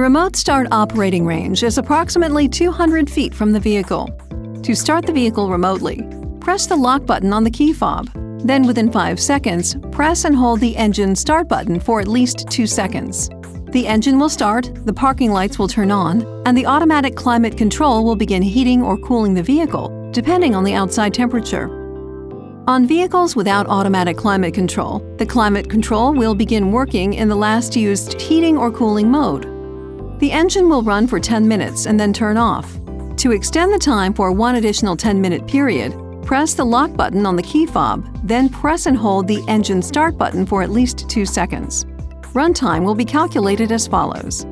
The remote start operating range is approximately 200 feet from the vehicle. To start the vehicle remotely, press the lock button on the key fob. Then within 5 seconds, press and hold the engine start button for at least 2 seconds. The engine will start, the parking lights will turn on, and the automatic climate control will begin heating or cooling the vehicle, depending on the outside temperature. On vehicles without automatic climate control, the climate control will begin working in the last used heating or cooling mode. The engine will run for 10 minutes and then turn off. To extend the time for one additional 10-minute period, press the lock button on the key fob, then press and hold the engine start button for at least 2 seconds. Runtime will be calculated as follows.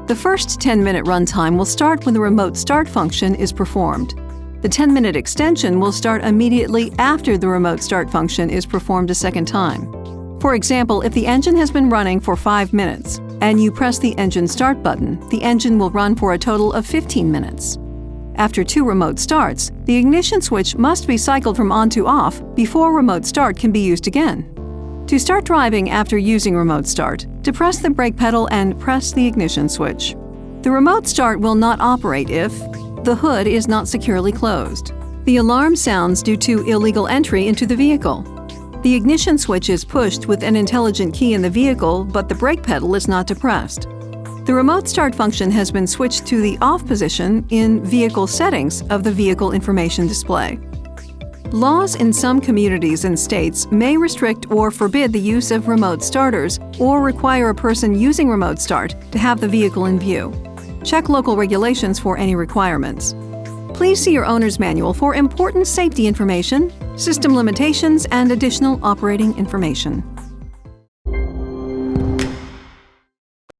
The first 10-minute runtime will start when the remote start function is performed. The 10-minute extension will start immediately after the remote start function is performed a second time. For example, if the engine has been running for 5 minutes and you press the engine start button, the engine will run for a total of 15 minutes. After 2 remote starts, the ignition switch must be cycled from on to off before remote start can be used again. To start driving after using remote start, depress the brake pedal and press the ignition switch. The remote start will not operate if the hood is not securely closed. The alarm sounds due to illegal entry into the vehicle. The ignition switch is pushed with an intelligent key in the vehicle, but the brake pedal is not depressed. The remote start function has been switched to the off position in vehicle settings of the vehicle information display. Laws in some communities and states may restrict or forbid the use of remote starters or require a person using remote start to have the vehicle in view. Check local regulations for any requirements. Please see your owner's manual for important safety information, system limitations, and additional operating information.